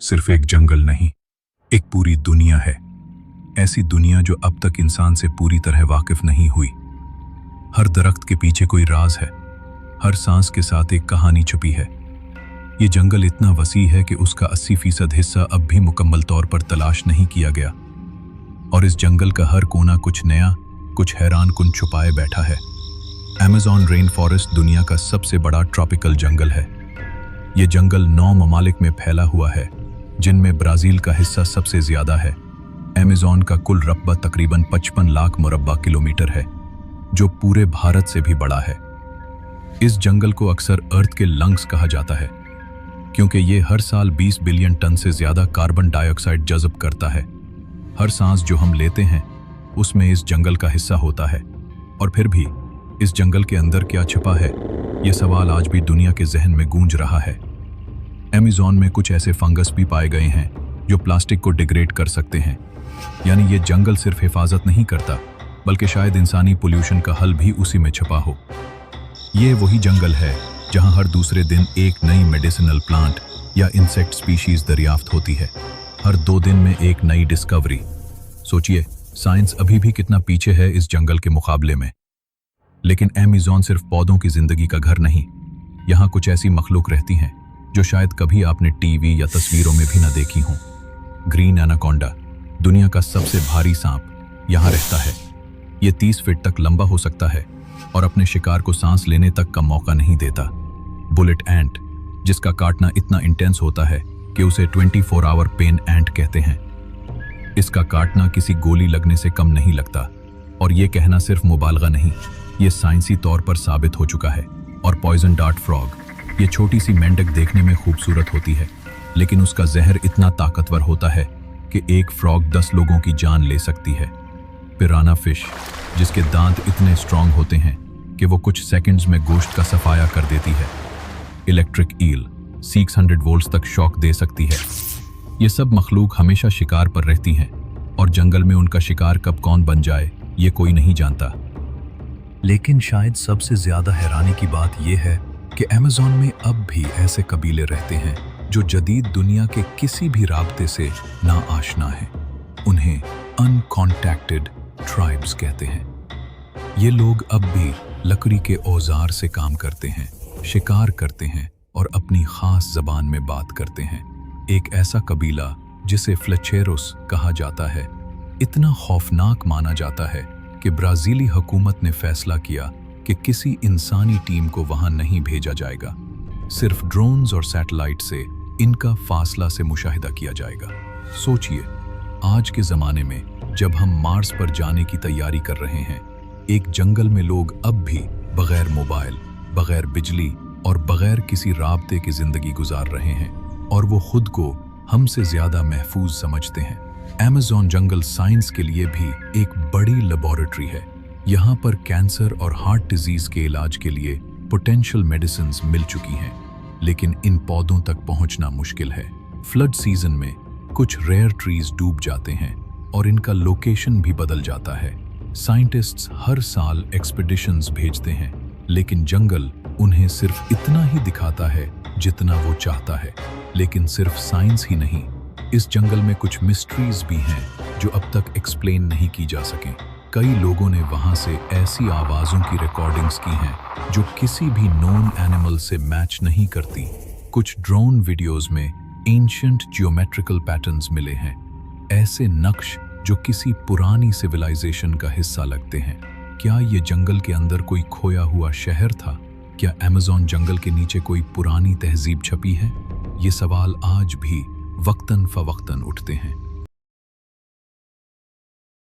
सिर्फ एक जंगल नहीं, एक पूरी दुनिया है। ऐसी दुनिया जो अब तक इंसान से पूरी तरह वाकिफ नहीं हुई। हर दरख्त के पीछे कोई राज है, हर सांस के साथ एक कहानी छुपी है। ये जंगल इतना वसी है कि उसका 80% हिस्सा अब भी मुकम्मल तौर पर तलाश नहीं किया गया, और इस जंगल का हर कोना कुछ नया, कुछ हैरान कुन छुपाए बैठा है। अमेज़न रेन फॉरेस्ट दुनिया का सबसे बड़ा ट्रॉपिकल जंगल है। ये जंगल 9 ममालिक में फैला हुआ है, जिनमें ब्राजील का हिस्सा सबसे ज्यादा है। अमेज़न का कुल रकबा तकरीबन 55 लाख मुरब्बा किलोमीटर है, जो पूरे भारत से भी बड़ा है। इस जंगल को अक्सर अर्थ के लंग्स कहा जाता है, क्योंकि ये हर साल 20 बिलियन टन से ज्यादा कार्बन डाइऑक्साइड जज़ब करता है। हर सांस जो हम लेते हैं उसमें इस जंगल का हिस्सा होता है। और फिर भी इस जंगल के अंदर क्या छिपा है, ये सवाल आज भी दुनिया के जहन में गूंज रहा है। अमेज़न में कुछ ऐसे फंगस भी पाए गए हैं जो प्लास्टिक को डिग्रेड कर सकते हैं। यानी ये जंगल सिर्फ हिफाजत नहीं करता, बल्कि शायद इंसानी पोल्यूशन का हल भी उसी में छुपा हो। ये वही जंगल है जहां हर दूसरे दिन एक नई मेडिसिनल प्लांट या इंसेक्ट स्पीशीज दरियाफ्त होती है। हर 2 दिन में एक नई डिस्कवरी। सोचिए, साइंस अभी भी कितना पीछे है इस जंगल के मुकाबले में। लेकिन अमेज़न सिर्फ पौधों की जिंदगी का घर नहीं। यहाँ कुछ ऐसी मखलूक रहती हैं जो शायद कभी आपने टीवी या तस्वीरों में भी न देखी हों। ग्रीन एनाकोंडा, दुनिया का सबसे भारी सांप, यहाँ रहता है। ये 30 फीट तक लंबा हो सकता है और अपने शिकार को सांस लेने तक का मौका नहीं देता। बुलेट एंट, जिसका काटना इतना इंटेंस होता है कि उसे 24 आवर पेन एंट कहते हैं। इसका काटना किसी गोली लगने से कम नहीं लगता, और ये कहना सिर्फ मुबालगा नहीं, ये साइंसी तौर पर साबित हो चुका है। और पॉइजन डार्ट फ्रॉग, ये छोटी सी मेंढक देखने में खूबसूरत होती है, लेकिन उसका जहर इतना ताकतवर होता है कि एक फ्रॉग 10 लोगों की जान ले सकती है। पिराना फिश, जिसके दांत इतने स्ट्रांग होते हैं कि वो कुछ सेकंड्स में गोश्त का सफाया कर देती है। इलेक्ट्रिक ईल, 600 वोल्ट्स तक शॉक दे सकती है। ये सब मखलूक हमेशा शिकार पर रहती हैं, और जंगल में उनका शिकार कब कौन बन जाए ये कोई नहीं जानता। लेकिन शायद सबसे ज्यादा हैरानी की बात यह है कि अमेज़न में अब भी ऐसे कबीले रहते हैं जो जदीद दुनिया के किसी भी राब्ते से ना आशना हैं। उन्हें अनकॉन्टैक्टेड ट्राइब्स कहते हैं। ये लोग अब भी लकड़ी के औजार से काम करते हैं, शिकार करते हैं और अपनी खास जबान में बात करते हैं। एक ऐसा कबीला जिसे फ्लेचेरोस कहा जाता है, इतना खौफनाक माना जाता है कि ब्राजीली हुकूमत ने फैसला किया कि किसी इंसानी टीम को वहां नहीं भेजा जाएगा। सिर्फ ड्रोन्स और सैटेलाइट से इनका फासला से मुशाहिदा किया जाएगा। सोचिए, आज के ज़माने में जब हम मार्स पर जाने की तैयारी कर रहे हैं, एक जंगल में लोग अब भी बगैर मोबाइल, बगैर बिजली और बगैर किसी राब्ते की ज़िंदगी गुजार रहे हैं, और वो खुद को हमसे ज़्यादा महफूज समझते हैं। अमेज़न जंगल साइंस के लिए भी एक बड़ी लेबोरेटरी है। यहाँ पर कैंसर और हार्ट डिजीज के इलाज के लिए पोटेंशियल मेडिसिन्स मिल चुकी हैं, लेकिन इन पौधों तक पहुँचना मुश्किल है। फ्लड सीजन में कुछ रेयर ट्रीज डूब जाते हैं और इनका लोकेशन भी बदल जाता है। साइंटिस्ट्स हर साल एक्सपीडिशंस भेजते हैं, लेकिन जंगल उन्हें सिर्फ इतना ही दिखाता है जितना वो चाहता है। लेकिन सिर्फ साइंस ही नहीं, इस जंगल में कुछ मिस्ट्रीज भी हैं जो अब तक एक्सप्लेन नहीं की जा सकें। कई लोगों ने वहां से ऐसी आवाज़ों की रिकॉर्डिंग्स की हैं जो किसी भी नोन एनिमल से मैच नहीं करती। कुछ ड्रोन वीडियोस में एंशिएंट जियोमेट्रिकल पैटर्न्स मिले हैं, ऐसे नक्श जो किसी पुरानी सिविलाइजेशन का हिस्सा लगते हैं। क्या ये जंगल के अंदर कोई खोया हुआ शहर था? क्या अमेज़न जंगल के नीचे कोई पुरानी तहजीब छपी है? ये सवाल आज भी वक्तन फवक्तन उठते हैं।